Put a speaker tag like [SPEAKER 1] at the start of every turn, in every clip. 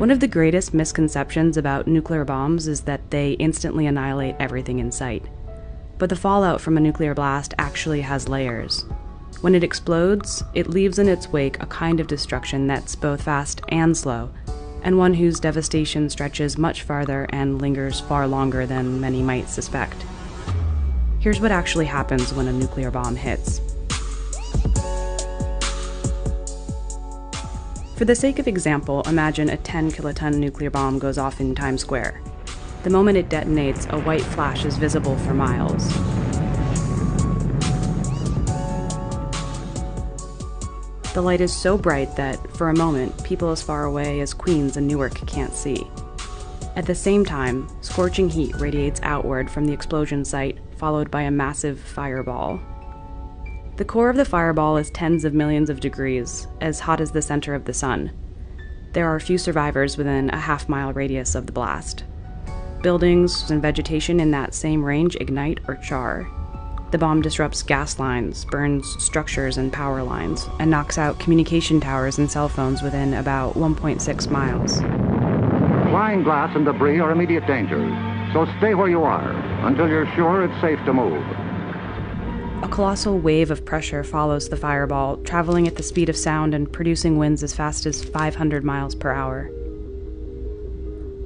[SPEAKER 1] One of the greatest misconceptions about nuclear bombs is that they instantly annihilate everything in sight. But the fallout from a nuclear blast actually has layers. When it explodes, it leaves in its wake a kind of destruction that's both fast and slow, and one whose devastation stretches much farther and lingers far longer than many might suspect. Here's what actually happens when a nuclear bomb hits. For the sake of example, imagine a 10-kiloton nuclear bomb goes off in Times Square. The moment it detonates, a white flash is visible for miles. The light is so bright that, for a moment, people as far away as Queens and Newark can't see. At the same time, scorching heat radiates outward from the explosion site, followed by a massive fireball. The core of the fireball is tens of millions of degrees, as hot as the center of the sun. There are few survivors within a half-mile radius of the blast. Buildings and vegetation in that same range ignite or char. The bomb disrupts gas lines, burns structures and power lines, and knocks out communication towers and cell phones within about 1.6 miles.
[SPEAKER 2] Flying glass and debris are immediate dangers, so stay where you are until you're sure it's safe to move.
[SPEAKER 1] A colossal wave of pressure follows the fireball, traveling at the speed of sound and producing winds as fast as 500 miles per hour.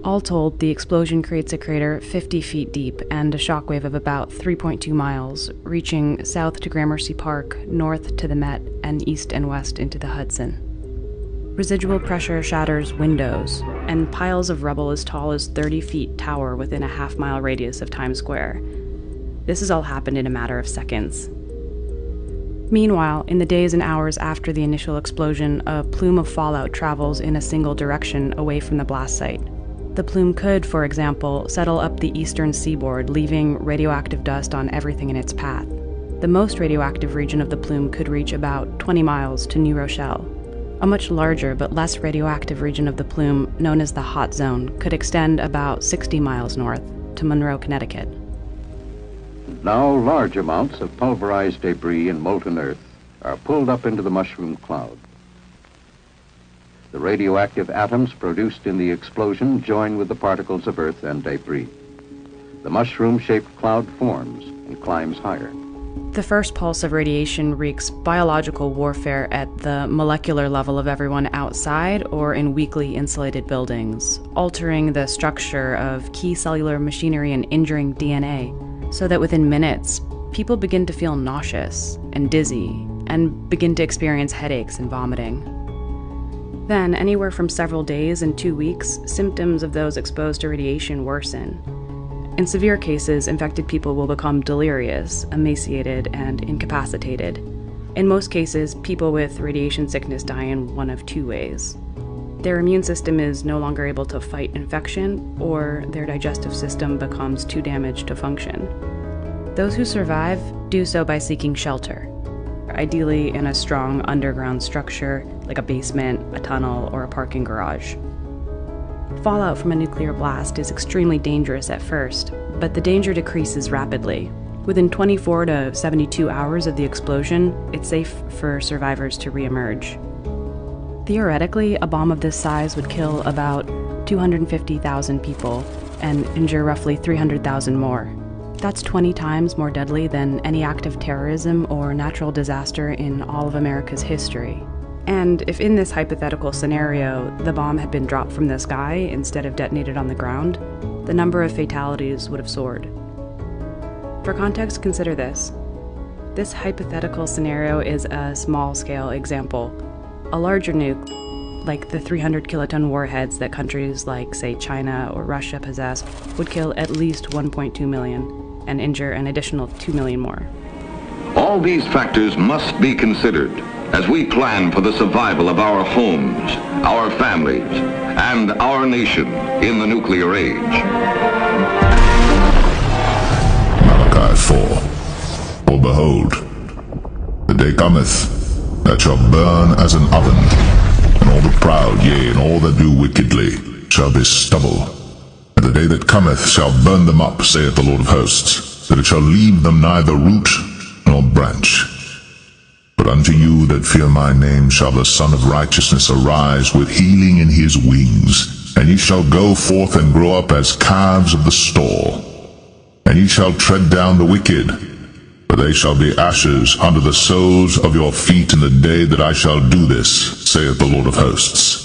[SPEAKER 1] All told, the explosion creates a crater 50 feet deep and a shockwave of about 3.2 miles, reaching south to Gramercy Park, north to the Met, and east and west into the Hudson. Residual pressure shatters windows, and piles of rubble as tall as 30 feet tower within a half-mile radius of Times Square. This has all happened in a matter of seconds. Meanwhile, in the days and hours after the initial explosion, a plume of fallout travels in a single direction away from the blast site. The plume could, for example, settle up the eastern seaboard, leaving radioactive dust on everything in its path. The most radioactive region of the plume could reach about 20 miles to New Rochelle. A much larger but less radioactive region of the plume, known as the hot zone, could extend about 60 miles north to Monroe, Connecticut.
[SPEAKER 2] Now large amounts of pulverized debris and molten earth are pulled up into the mushroom cloud. The radioactive atoms produced in the explosion join with the particles of earth and debris. The mushroom-shaped cloud forms and climbs higher.
[SPEAKER 1] The first pulse of radiation wreaks biological warfare at the molecular level of everyone outside or in weakly insulated buildings, altering the structure of key cellular machinery and injuring DNA, so that within minutes, people begin to feel nauseous and dizzy and begin to experience headaches and vomiting. Then, anywhere from several days and 2 weeks, symptoms of those exposed to radiation worsen. In severe cases, infected people will become delirious, emaciated, and incapacitated. In most cases, people with radiation sickness die in one of two ways. Their immune system is no longer able to fight infection, or their digestive system becomes too damaged to function. Those who survive do so by seeking shelter, ideally in a strong underground structure like a basement, a tunnel, or a parking garage. Fallout from a nuclear blast is extremely dangerous at first, but the danger decreases rapidly. Within 24 to 72 hours of the explosion, it's safe for survivors to reemerge. Theoretically, a bomb of this size would kill about 250,000 people and injure roughly 300,000 more. That's 20 times more deadly than any act of terrorism or natural disaster in all of America's history. And if in this hypothetical scenario, the bomb had been dropped from the sky instead of detonated on the ground, the number of fatalities would have soared. For context, consider this. This hypothetical scenario is a small-scale example. A larger nuke, like the 300-kiloton warheads that countries like, say, China or Russia possess, would kill at least 1.2 million and injure an additional 2 million more.
[SPEAKER 3] All these factors must be considered as we plan for the survival of our homes, our families, and our nation in the nuclear age.
[SPEAKER 4] Malachi 4. For behold, the day cometh that shall burn as an oven, and all the proud, yea, and all that do wickedly, shall be stubble. And the day that cometh shall burn them up, saith the Lord of hosts, that it shall leave them neither root nor branch. But unto you that fear my name shall the Son of Righteousness arise with healing in his wings, ye shall go forth and grow up as calves of the stall. And ye shall tread down the wicked, but they shall be ashes under the soles of your feet in the day that I shall do this, saith the Lord of hosts.